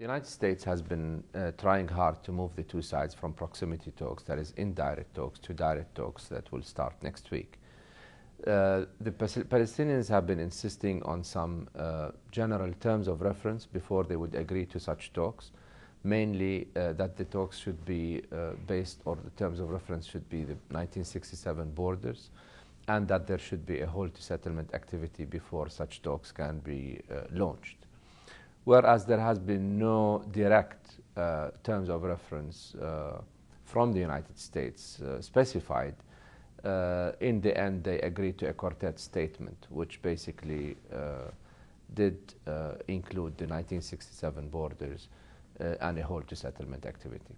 The United States has been trying hard to move the two sides from proximity talks, that is indirect talks, to direct talks that will start next week. The Palestinians have been insisting on some general terms of reference before they would agree to such talks, mainly that the talks should be based, or the terms of reference should be the 1967 borders, and that there should be a halt to settlement activity before such talks can be launched. Whereas there has been no direct terms of reference from the United States specified, in the end they agreed to a quartet statement, which basically did include the 1967 borders and a halt to settlement activity.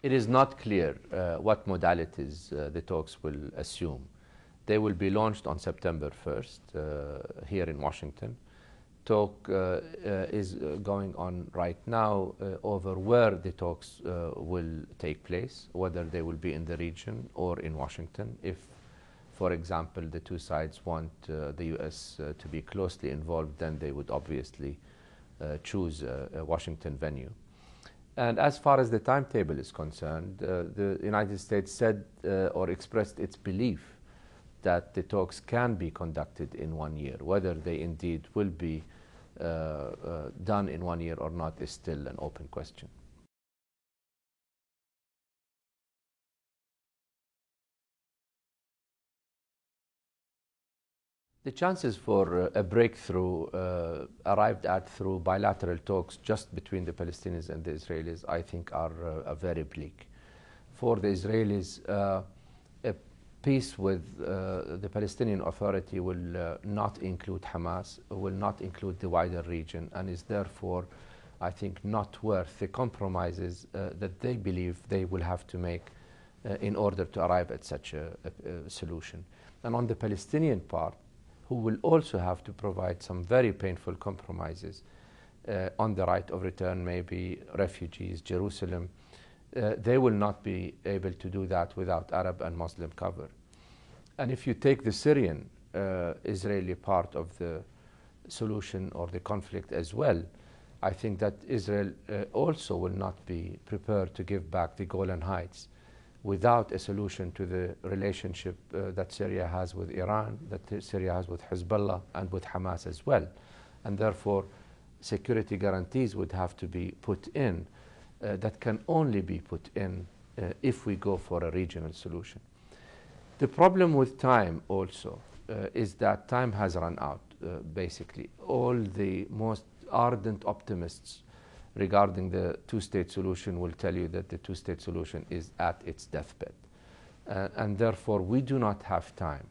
It is not clear what modalities the talks will assume. They will be launched on September 1st here in Washington. Talk is going on right now over where the talks will take place, whether they will be in the region or in Washington. If, for example, the two sides want the U.S. To be closely involved, then they would obviously choose a Washington venue. And as far as the timetable is concerned, the United States said or expressed its belief that the talks can be conducted in 1 year. Whether they indeed will be done in 1 year or not is still an open question. The chances for a breakthrough arrived at through bilateral talks just between the Palestinians and the Israelis, I think, are very bleak. For the Israelis, a peace with the Palestinian Authority will not include Hamas, will not include the wider region, and is therefore, I think, not worth the compromises that they believe they will have to make in order to arrive at such a solution. And on the Palestinian part, who will also have to provide some very painful compromises on the right of return, maybe refugees, Jerusalem. They will not be able to do that without Arab and Muslim cover. And if you take the Syrian Israeli part of the solution or the conflict as well, I think that Israel also will not be prepared to give back the Golan Heights without a solution to the relationship that Syria has with Iran, that Syria has with Hezbollah and with Hamas as well. And therefore, security guarantees would have to be put in that can only be put in if we go for a regional solution. The problem with time also is that time has run out, basically. All the most ardent optimists regarding the two-state solution will tell you that the two-state solution is at its deathbed. And therefore, we do not have time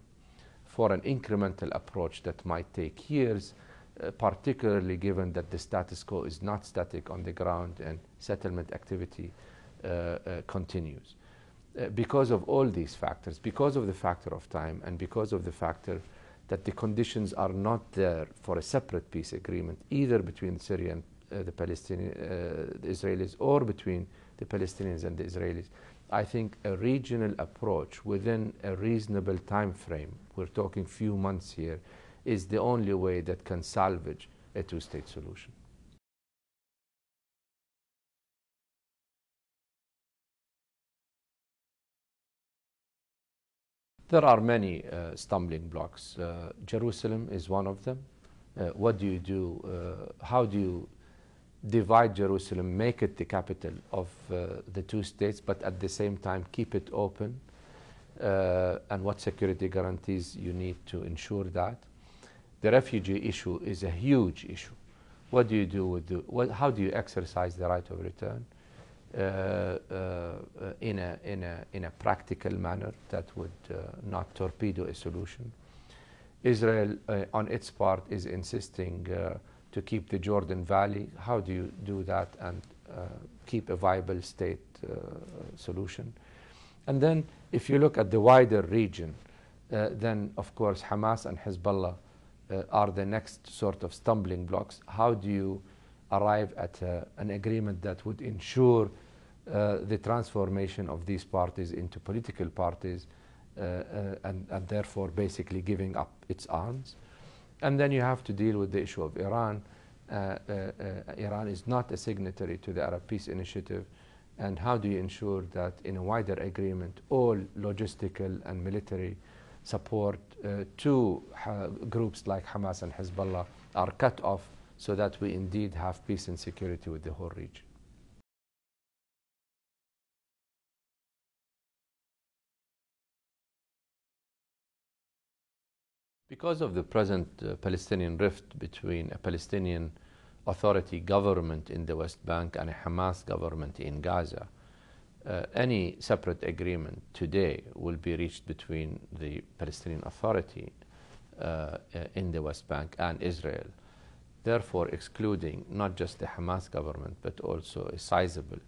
for an incremental approach that might take years, particularly given that the status quo is not static on the ground and settlement activity continues. Because of all these factors, because of the factor of time, and because of the factor that the conditions are not there for a separate peace agreement, either between Syria and the Israelis, or between the Palestinians and the Israelis, I think a regional approach within a reasonable time frame, we're talking few months here, is the only way that can salvage a two-state solution. There are many stumbling blocks. Jerusalem is one of them. What do you do? How do you divide Jerusalem, make it the capital of the two states, but at the same time keep it open? And what security guarantees you need to ensure that? The refugee issue is a huge issue. What do you do with how do you exercise the right of return in a practical manner that would not torpedo a solution? Israel, on its part, is insisting to keep the Jordan Valley. How do you do that and keep a viable state solution? And then if you look at the wider region, then of course Hamas and Hezbollah are the next sort of stumbling blocks. How do you arrive at an agreement that would ensure the transformation of these parties into political parties and therefore basically giving up its arms. And then you have to deal with the issue of Iran. Iran is not a signatory to the Arab Peace Initiative, and how do you ensure that in a wider agreement all logistical and military support to groups like Hamas and Hezbollah are cut off so that we indeed have peace and security with the whole region. Because of the present Palestinian rift between a Palestinian Authority government in the West Bank and a Hamas government in Gaza, any separate agreement today will be reached between the Palestinian Authority in the West Bank and Israel, therefore excluding not just the Hamas government but also a sizable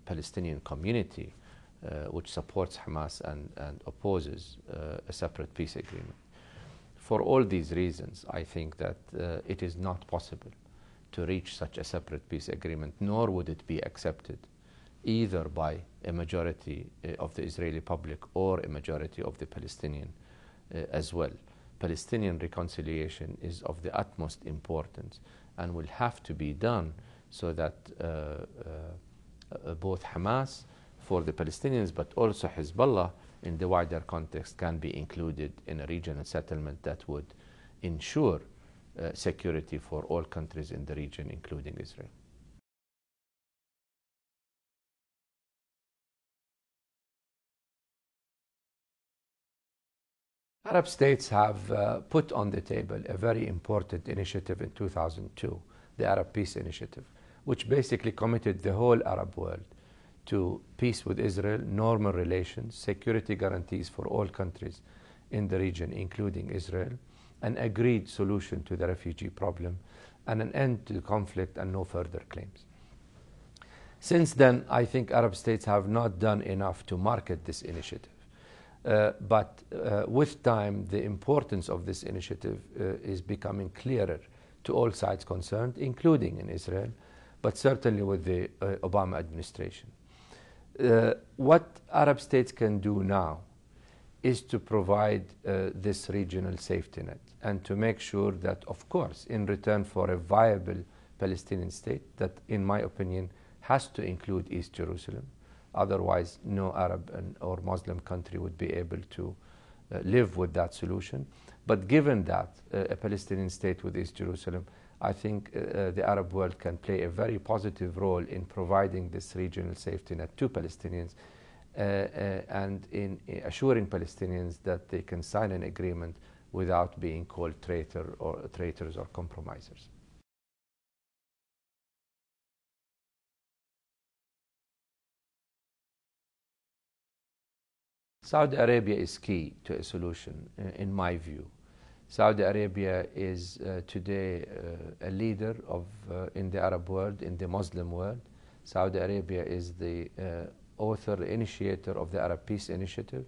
Palestinian community which supports Hamas and opposes a separate peace agreement. For all these reasons, I think that it is not possible to reach such a separate peace agreement, nor would it be accepted either by a majority of the Israeli public or a majority of the Palestinian as well. Palestinian reconciliation is of the utmost importance and will have to be done so that both Hamas for the Palestinians but also Hezbollah in the wider context can be included in a regional settlement that would ensure security for all countries in the region, including Israel. Arab states have put on the table a very important initiative in 2002, the Arab Peace Initiative, which basically committed the whole Arab world to peace with Israel, normal relations, security guarantees for all countries in the region, including Israel, an agreed solution to the refugee problem, and an end to the conflict and no further claims. Since then, I think Arab states have not done enough to market this initiative. But with time, the importance of this initiative is becoming clearer to all sides concerned, including in Israel, but certainly with the Obama administration. What Arab states can do now is to provide this regional safety net and to make sure that, of course, in return for a viable Palestinian state that, in my opinion, has to include East Jerusalem. Otherwise, no Arab or Muslim country would be able to live with that solution. But given that a Palestinian state with East Jerusalem, I think the Arab world can play a very positive role in providing this regional safety net to Palestinians and in assuring Palestinians that they can sign an agreement without being called traitors or compromisers. Saudi Arabia is key to a solution, in my view. Saudi Arabia is today a leader in the Arab world, in the Muslim world. Saudi Arabia is the author, initiator of the Arab Peace Initiative,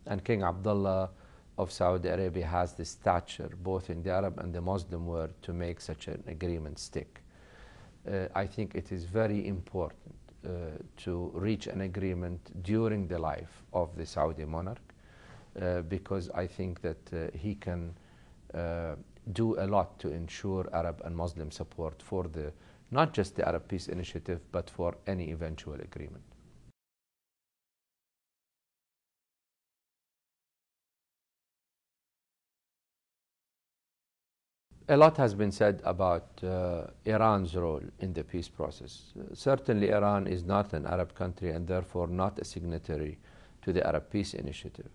and King Abdullah of Saudi Arabia has the stature, both in the Arab and the Muslim world, to make such an agreement stick. I think it is very important to reach an agreement during the life of the Saudi monarch, because I think that he can do a lot to ensure Arab and Muslim support for not just the Arab Peace Initiative, but for any eventual agreement. A lot has been said about Iran's role in the peace process. Certainly Iran is not an Arab country and therefore not a signatory to the Arab Peace Initiative.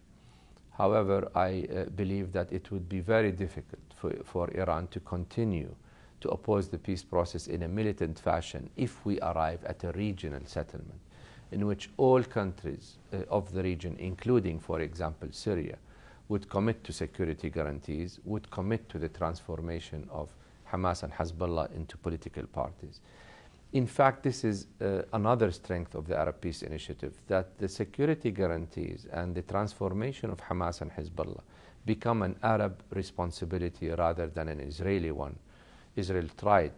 However, I believe that it would be very difficult for Iran to continue to oppose the peace process in a militant fashion if we arrive at a regional settlement in which all countries of the region, including, for example, Syria, would commit to security guarantees, would commit to the transformation of Hamas and Hezbollah into political parties. In fact, this is another strength of the Arab Peace Initiative, that the security guarantees and the transformation of Hamas and Hezbollah become an Arab responsibility rather than an Israeli one. Israel tried,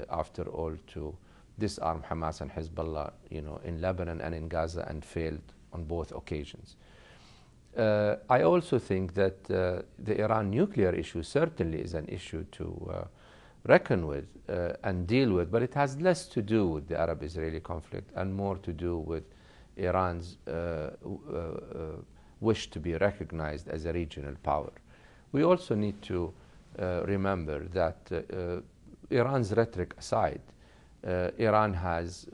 after all, to disarm Hamas and Hezbollah, in Lebanon and in Gaza and failed on both occasions. I also think that the Iran nuclear issue certainly is an issue to reckon with and deal with, but it has less to do with the Arab-Israeli conflict and more to do with Iran's wish to be recognized as a regional power. We also need to remember that Iran's rhetoric aside, Iran has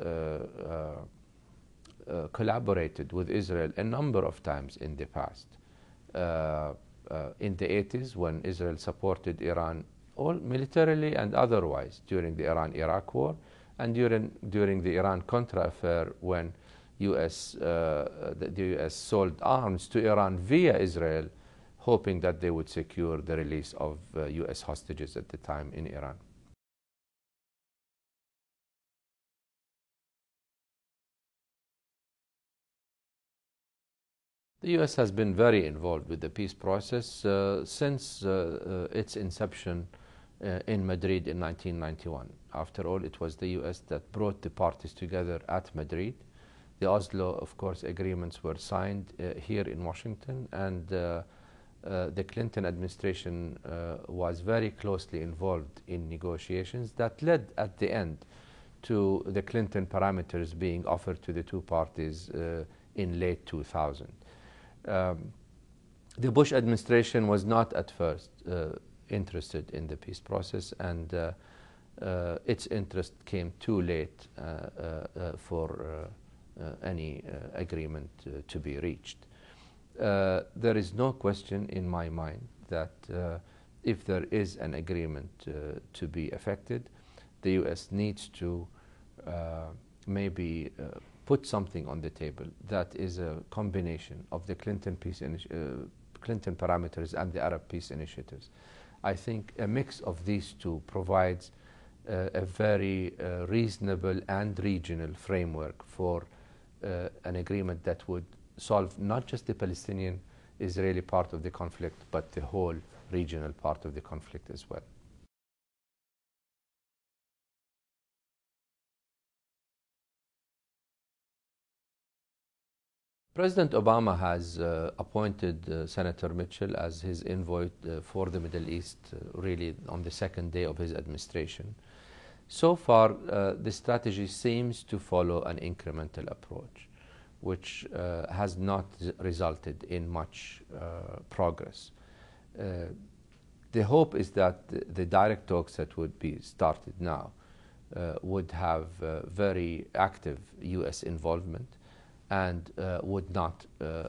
collaborated with Israel a number of times in the past. In the 80s, when Israel supported Iran all militarily and otherwise during the Iran-Iraq war, and during the Iran-Contra affair, when the U.S. sold arms to Iran via Israel, hoping that they would secure the release of U.S. hostages at the time in Iran. The U.S. has been very involved with the peace process since its inception in Madrid in 1991. After all, it was the U.S. that brought the parties together at Madrid. The Oslo, of course, agreements were signed here in Washington, and the Clinton administration was very closely involved in negotiations that led at the end to the Clinton parameters being offered to the two parties in late 2000. The Bush administration was not at first interested in the peace process, and its interest came too late for any agreement to be reached. There is no question in my mind that if there is an agreement to be effected, the U.S. needs to maybe put something on the table that is a combination of the Clinton parameters and the Arab peace initiatives. I think a mix of these two provides a very reasonable and regional framework for an agreement that would solve not just the Palestinian-Israeli part of the conflict, but the whole regional part of the conflict as well. President Obama has appointed Senator Mitchell as his envoy for the Middle East really on the second day of his administration. So far, the strategy seems to follow an incremental approach, which has not resulted in much progress. The hope is that the direct talks that would be started now would have very active U.S. involvement and would not,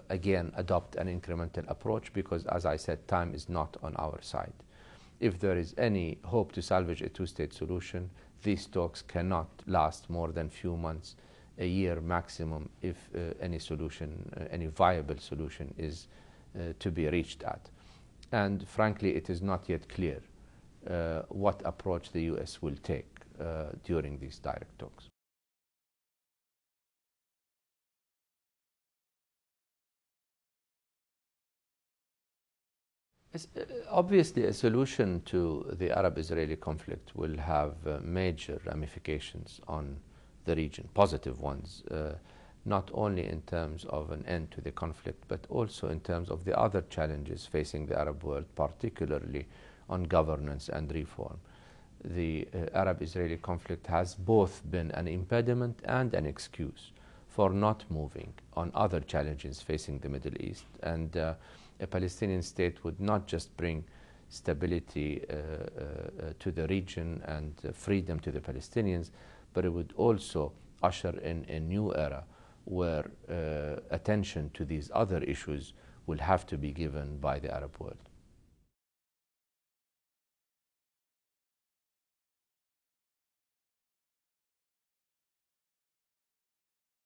again, adopt an incremental approach because, as I said, time is not on our side. If there is any hope to salvage a two-state solution, these talks cannot last more than few months, a year maximum, if any solution, any viable solution is to be reached at. And frankly, it is not yet clear what approach the U.S. will take during these direct talks. Obviously, a solution to the Arab-Israeli conflict will have major ramifications on the region, positive ones, not only in terms of an end to the conflict, but also in terms of the other challenges facing the Arab world, particularly on governance and reform. The Arab-Israeli conflict has both been an impediment and an excuse for not moving on other challenges facing the Middle East. And a Palestinian state would not just bring stability to the region and freedom to the Palestinians, but it would also usher in a new era where attention to these other issues will have to be given by the Arab world.